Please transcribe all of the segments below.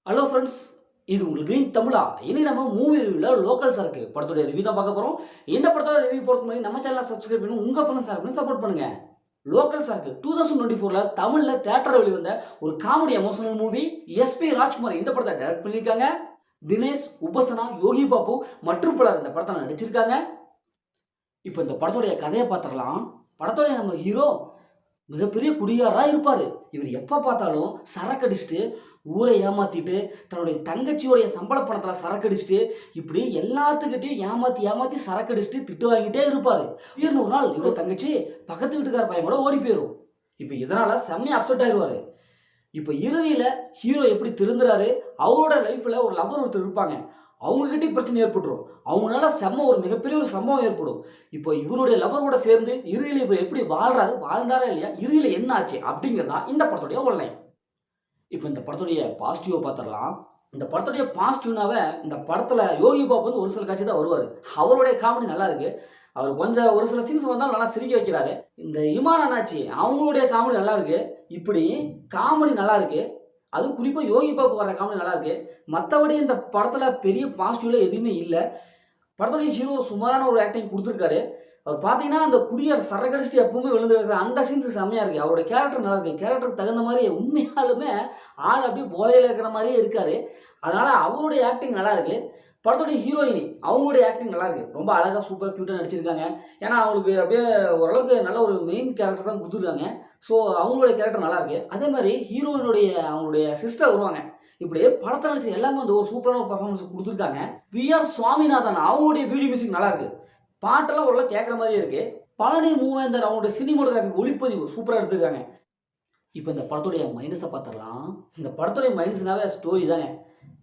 Hello friends, இது உங்கள் green தமிழா. இன்னைக்கு நம்ம மூவி ரிவ்யூவில் லோக்கல் சரக்கு படத்துடைய ரிவ்யூ தான் பார்க்க போகிறோம். இந்த படத்தோட ரிவ்யூ பொறுத்த மாதிரி நம்ம சேனலை சப்ஸ்கிரைப் பண்ணி உங்கள் ஃப்ரெண்ட்ஸ் ஷேர் பண்ணி சப்போர்ட் பண்ணுங்க. லோக்கல் சரக்கு 2024 தமிழில் தேட்டரில் வெளிவந்த ஒரு comedy emotional movie. SP Rajkumar இந்த படத்தை டைரக்ட் பண்ணியிருக்காங்க. தினேஷ், உபசனா, யோகி பாபு மற்றும் பலர் இந்த படத்தை நடிச்சிருக்காங்க. இப்போ இந்த படத்துடைய கதையை பார்த்துடலாம். படத்துடைய நம்ம ஹீரோ மிகப்பெரிய குடியாராக இருப்பார். இவர் எப்போ பார்த்தாலும் சரக்கு அடிச்சுட்டு ஊரை ஏமாற்றிட்டு தன்னுடைய தங்கச்சியோடைய சம்பள பணத்தில் சரக்கு அடிச்சுட்டு இப்படி எல்லாத்துக்கிட்டையும் ஏமாற்றி சரக்கு அடிச்சுட்டு திட்டு வாங்கிட்டே இருப்பார். திடீர்னு ஒரு நாள் இவர் தங்கச்சி பக்கத்து வீட்டுக்கார பையன் கூட ஓடி போயிடும். இப்போ இதனால் செம்மையாக அப்செட் ஆயிடுவார். இப்போ இறுதியில் ஹீரோ எப்படி திருந்துறாரு, அவரோட லைஃப்பில் ஒரு லவர் ஒருத்தர் இருப்பாங்க, அவங்ககிட்ட பிரச்சனை ஏற்பட்டுரும். அவங்களால ஒரு மிகப்பெரிய ஒரு சம்பவம் ஏற்படும். இப்போ இவருடைய லவரோட சேர்ந்து இறுதியில் இவர் எப்படி வாழ்ந்தாரா இல்லையா, இறுதியில் என்ன ஆச்சு அப்படிங்கிறதா இந்த படத்துடைய ஒன்லைன். இப்போ இந்த படத்துடைய பாசிட்டிவை பார்த்துடலாம். இந்த படத்துடைய பாசிட்டிவ்னாவே இந்த படத்தில் யோகி பாபு வந்து ஒரு சில காட்சி தான் வருவார். அவருடைய காமெடி நல்லா இருக்கு. அவர் கொஞ்சம் ஒரு சில சீன்ஸ் வந்தாலும் நல்லா சிரிக்க வைக்கிறாரு. இந்த இமான் அண்ணாச்சி அவங்களுடைய காமெடி நல்லா இருக்கு. இப்படி காமெடி நல்லா இருக்கு. அது குறிப்பாக யோகி பாபு வர காமெடி நல்லா இருக்கு. மற்றபடி இந்த படத்தில் பெரிய பாசிட்டிவ்ல எதுவுமே இல்லை. படத்துடைய ஹீரோ சுமாரான ஒரு ஆக்டிங் கொடுத்துருக்காரு. அவர் பார்த்தீங்கன்னா அந்த குடியார் சரக்கடிச்சிட்டு எப்பவுமே விழுந்துருக்கிற அந்த சீன்ஸ் செம்மையாக இருக்குது. அவருடைய கேரக்டர் நல்லா இருக்குது. கேரக்டருக்கு தகுந்த மாதிரி உண்மையாலுமே ஆள் அப்படியே போதையில் இருக்கிற மாதிரியே இருக்கார். அதனால் அவருடைய ஆக்டிங் நல்லா இருக்குது. படத்துடைய ஹீரோயினி அவங்களுடைய ஆக்டிங் நல்லா இருக்குது. ரொம்ப அழகாக சூப்பராக க்யூட்டாக நடிச்சிருக்காங்க. ஏன்னா அவங்களுக்கு அப்படியே ஓரளவுக்கு நல்ல ஒரு மெயின் கேரக்டர் தான் கொடுத்துருக்காங்க. ஸோ அவங்களுடைய கேரக்டர் நல்லா இருக்குது. அதே மாதிரி ஹீரோயினுடைய அவங்களுடைய சிஸ்டர் வருவாங்க. இப்படி படத்தை நடிச்சு எல்லாமே வந்து ஒரு சூப்பரான ஒரு பர்ஃபார்மன்ஸ் கொடுத்துருக்காங்க. வி.ஆர். சுவாமிநாதன் அவங்களுடைய பியூட்டி மியூசிக் நல்லா இருக்குது. பாட்டெல்லாம் ஓரளவு கேட்குற மாதிரியே இருக்குது. பழனி மூவேந்தர் அவங்களுடைய சினிமோட்டோகிராஃபி ஒளிப்பதிவு சூப்பராக எடுத்துருக்காங்க. இப்போ இந்த படத்துடைய மைனஸை பார்த்துடலாம். இந்த படத்துடைய மைனஸ்னாவே ஸ்டோரி தாங்க.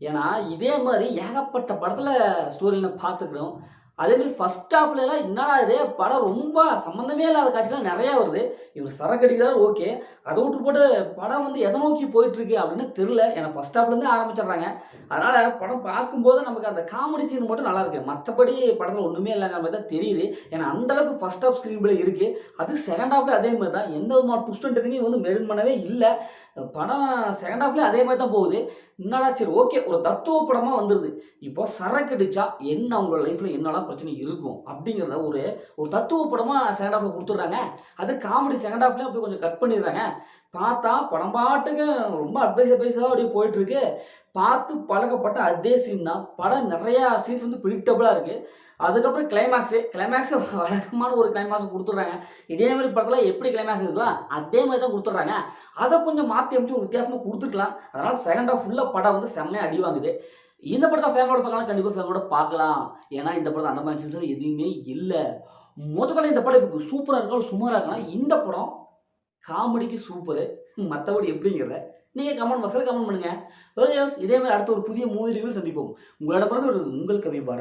ஏன்னா இதே மாதிரி ஏகப்பட்ட படத்தில் ஸ்டோரி நான் பார்த்துக்கணும். அதேமாதிரி ஃபஸ்ட் ஹாஃப்லாம் என்னடா இதே படம் ரொம்ப சம்மந்தமே இல்லாத காட்சிலாம் நிறையா வருது. இவர் சரக்கு அடிக்கிறாரு, ஓகே. அதை விட்டு போட்டு படம் வந்து எதை நோக்கி போயிட்டுருக்கு அப்படின்னு தெரில. ஏன்னா ஃபஸ்ட் ஹாஃப்லேருந்தே ஆரம்பிச்சிடுறாங்க. அதனால் படம் பார்க்கும்போது நமக்கு அந்த காமெடி சீன் மட்டும் நல்லாயிருக்கு. மற்றபடி படத்தில் ஒன்றுமே இல்லைங்கிற மாதிரி தான் தெரியுது. ஏன்னா அந்தளவுக்கு ஃபஸ்ட் ஹாஃப் ஸ்க்ரீன் பிளே இருக்குது. அது செகண்ட் ஹாஃப்லேயே அதே மாதிரி தான். எந்த விதமான ட்விஸ்ட் அண்ட் டர்னிங்கும் வந்து மெயின்டைன் பண்ணவே இல்லை. படம் செகண்ட் ஹாஃப்லேயே அதே மாதிரி தான் போகுது. என்னடா சரி ஓகே, ஒரு தத்துவ படமாக வந்துடுது. இப்போ சரக்கு அடித்தா என்ன அவங்களோட லைஃப்பில் என்னெல்லாம் பிரச்சனை இருக்கும் அப்படிங்கிறத ஒரு தத்துவ படமாக செகண்ட் ஹாஃபில் கொடுத்துட்றாங்க. அது காமெடி செகண்ட் ஹாஃப்லேயும் அப்படி கொஞ்சம் கட் பண்ணிடுறாங்க. பார்த்தா படம் பாட்டுக்கு ரொம்ப அட்வைஸாக அப்படியே போயிட்டுருக்கு. பார்த்து பழக்கப்பட்ட அதே சீன் தான். படம் நிறையா சீன்ஸ் வந்து ப்ரிடிக்டபுளாக இருக்குது. அதுக்கப்புறம் கிளைமேக்ஸு வழக்கமான ஒரு கிளைமேக்ஸ் கொடுத்துட்றாங்க. இதே மாதிரி படத்தில் எப்படி கிளைமேக்ஸ் இருக்கோ அதே மாதிரி தான் கொடுத்துட்றாங்க. அதை கொஞ்சம் மாற்றி அமைச்சு ஒரு வித்தியாசமாக கொடுத்துருக்கலாம். அதனால் செகண்ட் ஹாஃப் ஃபுல்லாக படம் வந்து செம்மையாக அடி வாங்குது. இந்த படத்தை ஃபேமிலியோட பார்க்கலாம், கண்டிப்பாக ஃபேமிலியோட பார்க்கலாம். ஏன்னா இந்த படத்தில் அந்த மாதிரி சீன்ஸ் எதுவுமே இல்லை. மொத்தத்தில் இந்த படம் இப்போ சூப்பராக இருக்கலாம், சுமாராக இருக்கலாம். இந்த படம் காமெடிக்கு சூப்பரு. மற்றபடி எப்படிங்கிறத நீங்கள் கமெண்ட் பாக்ஸில் கமெண்ட் பண்ணுங்கள். இதே மாதிரி அடுத்த ஒரு புதிய மூவி ரிவ்யூ சந்திப்போம். உங்களோட பிறகு உங்கள் கவி பாரத்.